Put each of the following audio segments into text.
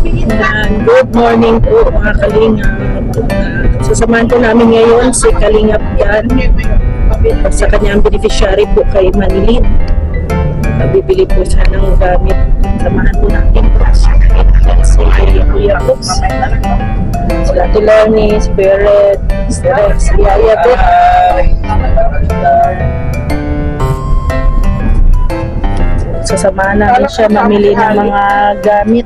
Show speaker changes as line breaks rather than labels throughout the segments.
Ayan, good morning po mga kalingap. Sasamahan po namin ngayon si Kalingap Jan sa kanyang beneficiary po kay Manilin. Bibili po siya ng gamit. Samahan po natin po si Kuya Brooks, si Ate Lani, si Beret, si Yaya po. Sasamahan namin siya mamili ng mga gamit.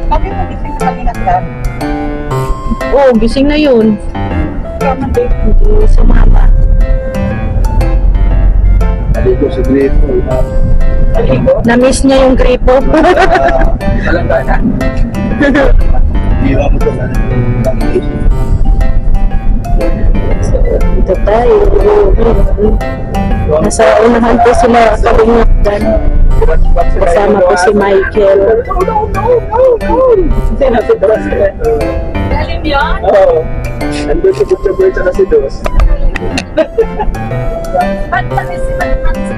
Kami mo gising sa Kalingap Jan?
Oo, gising na yun. Hindi sumama.
Aligo sa gripo.
Aligo?
Na-miss niya yung gripo.
Talaga na. Iwa mo ito na.
So, dito tayo. Nasa unahan po sila Kalingap Jan. Kasama po si Michael.
Sino si Dos?
Galing yun?
Oo. Nandun si Butcher Bird sa si Dos.
Ba't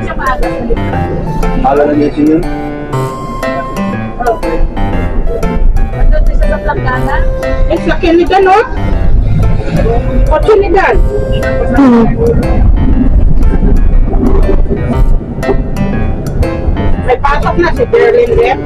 siya maaga sa libro?
Akala na niya yun?
Nandun siya sa Plangana?
Eh, sa Kinigan, no? O, Kinigan. May pasok na si Berlin din.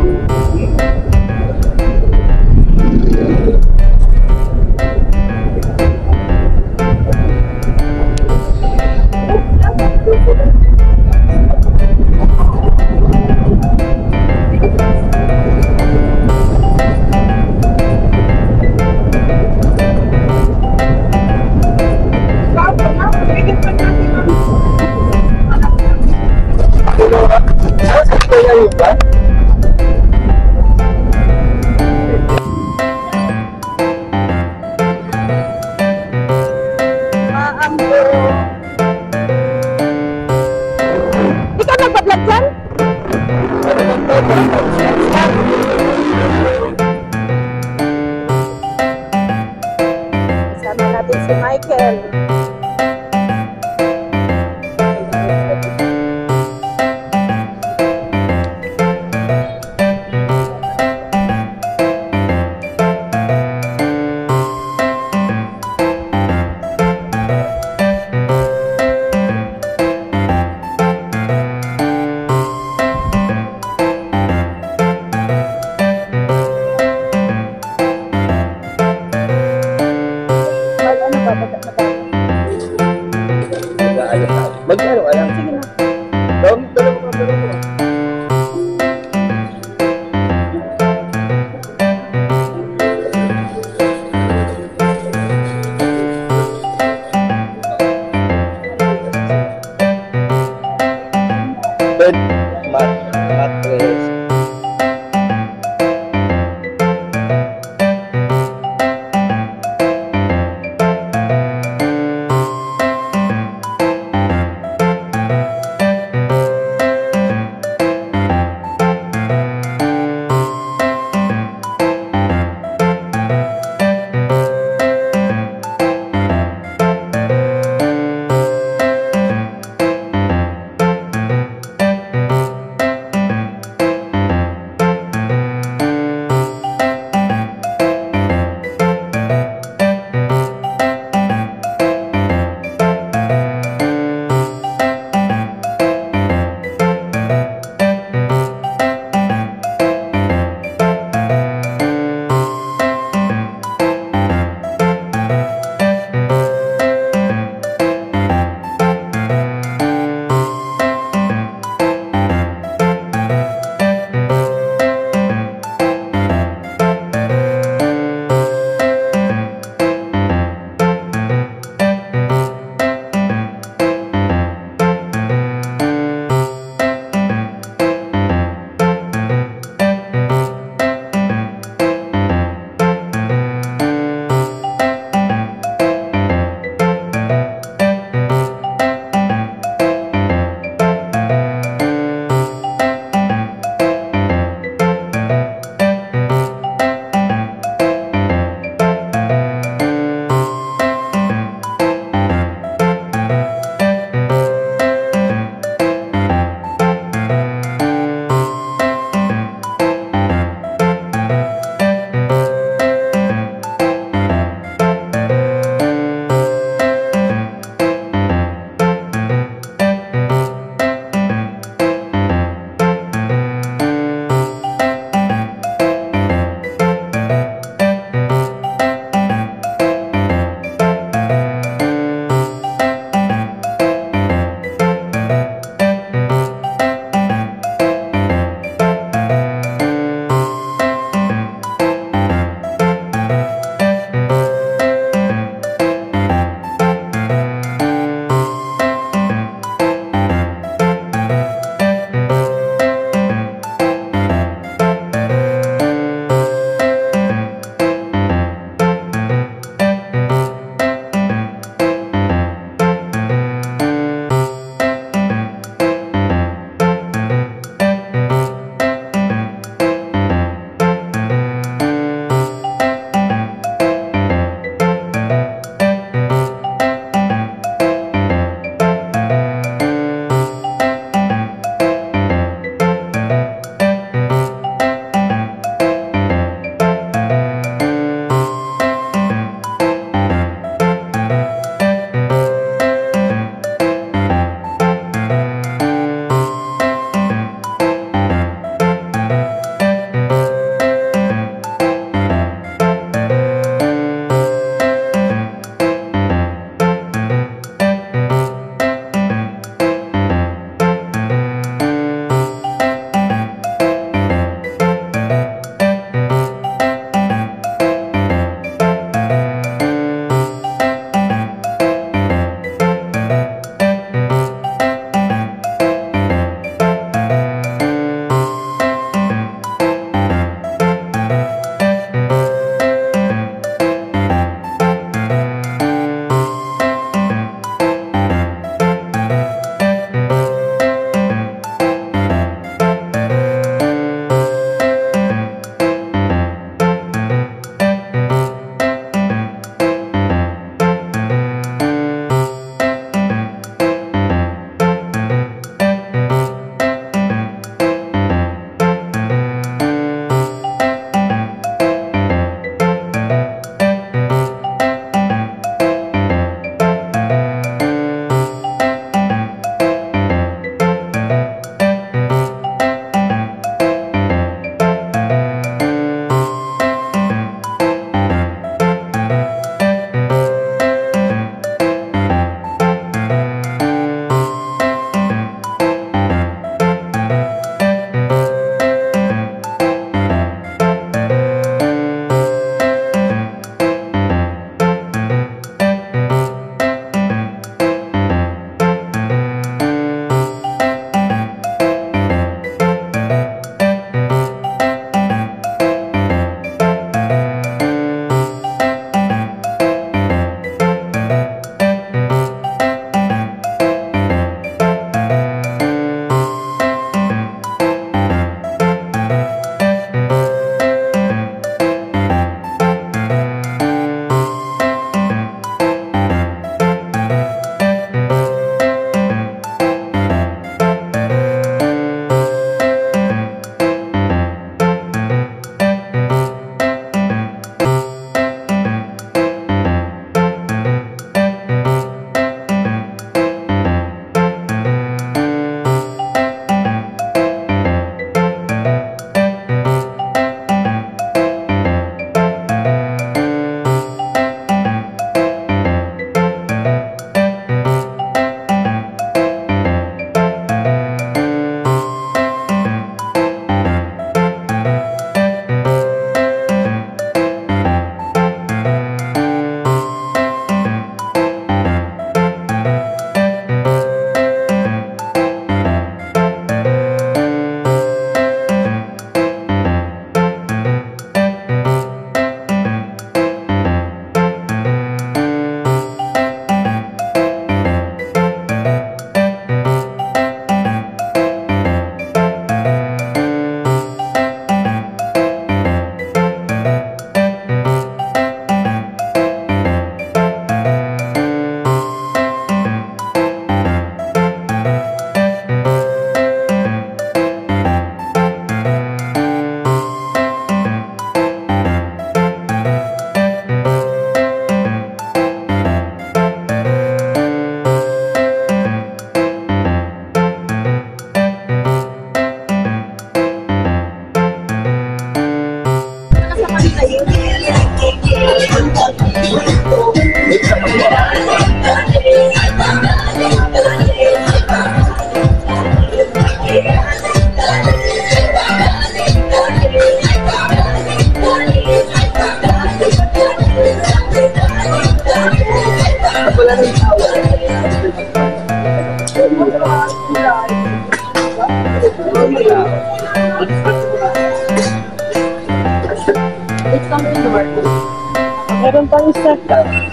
Meron pang isa.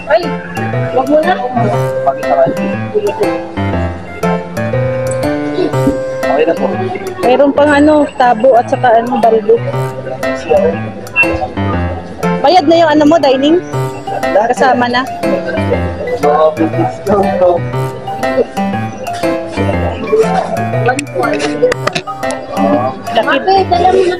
Ay, wag mo na.
Pakita ka. Okay na po.
Meron pang ano, tabo at saka ano, baldo. Bayad na yung ano mo, dining? Kasama na. Lakit.
Dala mo na.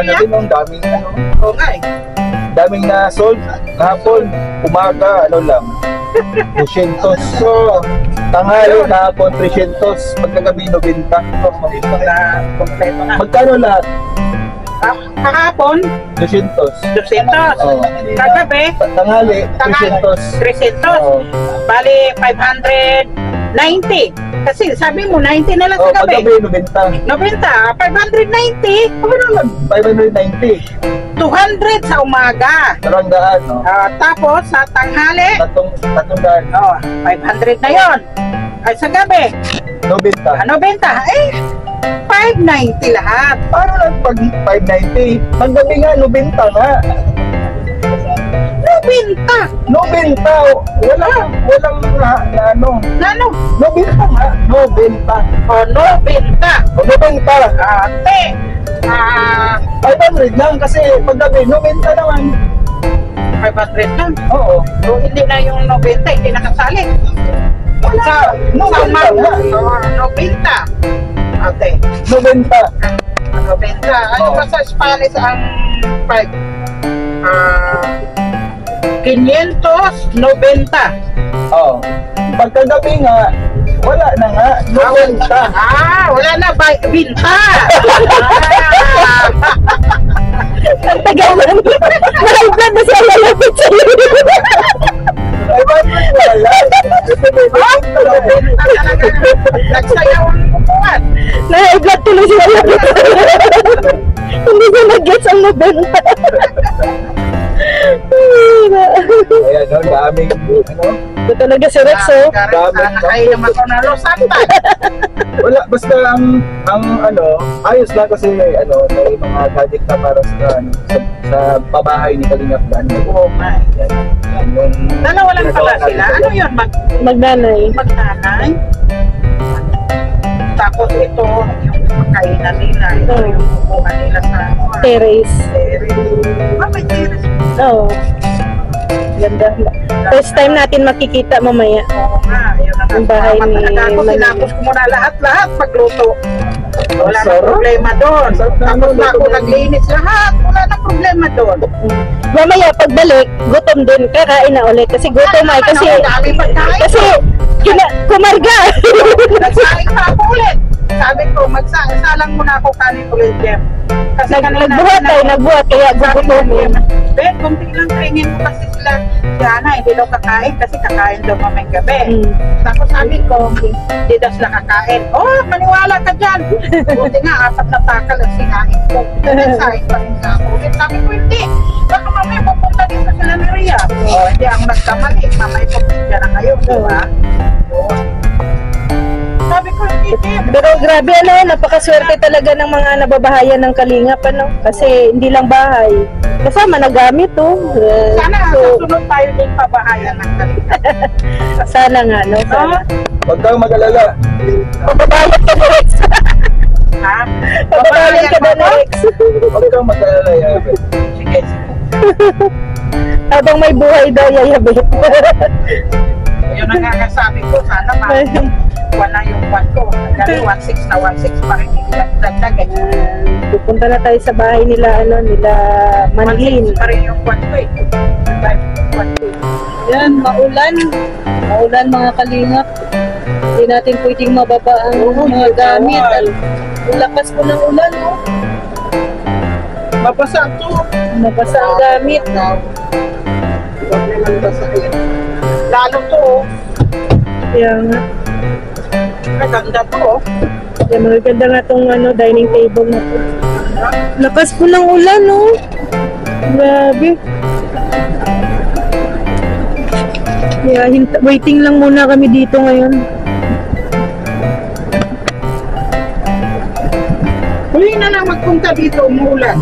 ano din ang daming ano. Oo nga eh. Daming na sold kahapon, umaga, ano lang. 200. So, tanghali kahapon 300, pagkagabi 90. Magkano lahat?
Kahapon,
200.
200.
Oo.
Kagabi,
Tanghali 300.
300.
Oo.
Bali, 590. Kasi sabi mo, 90 na lang
Oh,
sa gabi.
paggabi 90.
90, 590.
Ano lang? 590.
200 sa umaga.
300, no?
Tapos, sa tanghali,
Tatlong daan.
500 na yon. Ay, sa gabi,
90.
90. Eh, 590 lahat.
Paano lang pag 590? Paggabi nga, 90 nga.
90.
90. Walang na ano.
Nano?
90 nga. 90.
O, 90.
O, 90.
Ate,
500 lang kasi paggabi, 90 naman.
500 lang.
Oo.
So, hindi na yung 90, hindi nakasali. Sa
90
Mang,
nga.
90. Ate,
90.
90. Ano
Oo.
ba sa Spanish ang 5? 590.
Oo. Pagkagabi nga, wala na nga. 90.
Wala na, binta.
Ang tagal na. Nahigla na siya lalapit sa iyo.
Ay, bakit wala?
Binta talaga. Nagsayaw ang upuan.
Nahigla tuloy siya lalapit sa iyo. Hindi siya nag-gets ang nabenta.
Ayan, no, daming, ano,
Ito talaga si Rex, oh.
Sana kayo naman ko na Rosanta.
wala, basta ang ano, ayos lang kasi, ano, may mga gadget na para sa pabahay ni Kalingap Dan.
Oo nga.
Yan, yung
Dalawa lang pala sila. Ano yun?
Magnanay.
Magtanay? Tapos ito, yung pagkainan nila. Ito
Oo.
yung kukuha nila sa
Terrace.
terrace. May terrace.
Oo. Ganda. First time natin makikita mamaya.
Oo nga. Yun na
Ang bahay ni
Manila.
Manila.
Sinapos ko muna lahat pagluto. Wala na
sarap.
problema doon.
Sarap na
Tapos na
luto
ako
doon.
naglinis lahat. Wala na problema doon.
Mamaya pagbalik, gutom din. Kakain na ulit. Kasi gutom ay kasi
Ang dami pagkain.
kasi kumarga.
Nagsaing pa ako ulit. Sabi ko, magsalang muna ako kanin ulit, Jeff. Kasi
Nagbuhat kaya gugutomin.
Ben, kunti lang kainin mo kasi sila. Si Ana, hindi daw kakain kasi kakain daw mamayang gabi. Tapos sabi ko, hindi daw sila kakain. Oh, maniwala ka dyan. Buti nga, 4 na takal ang sinain ko. Nagsaing pa rin ako. Sabi ko, hindi. Baka mamaya pupunta dito sila ni Rhea. Oh, hindi ako nagkamali. Mamaya pupunta na kayo, di ba? Yun. Sabi ko, hindi, Jeff.
Pero grabe ano, napakaswerte talaga ng mga nababahayan ng Kalingap ano. Kasi hindi lang bahay. Kasama na gamit oh.
Sana
So,
susunod tayo din pabahayan ng Kalingap.
sana nga no. Sana.
Huwag kang mag-alala.
Pababayan ka na Rex.
Ha?
Pababayan ka na Rex.
Huwag kang mag-alala, yan.
Sige.
Habang may buhay daw yayabit.
Yun ang kakasabi ko. Sana wala yung kwan ko. Dahil 1.6 na 1.6 pa rin dagdag eh.
Pupunta na tayo sa bahay nila ano, nila Manlin.
1.6 pa rin yung kwan ko eh. Dahil yung kwan ko eh.
Yan, maulan. Maulan mga kalingap. Hindi natin pwedeng mababa ang mga gamit. At lakas po ng ulan, oh.
Mabasa to.
Mabasa ang gamit.
Huwag naman basahin. Lalo to oh.
Kaya nga.
Kaganda to oh.
Kaya magaganda nga tong ano, dining table na to. Lakas po ng ulan oh. Grabe. Kaya waiting lang muna kami dito ngayon.
Huli na lang magpunta dito, umuulan.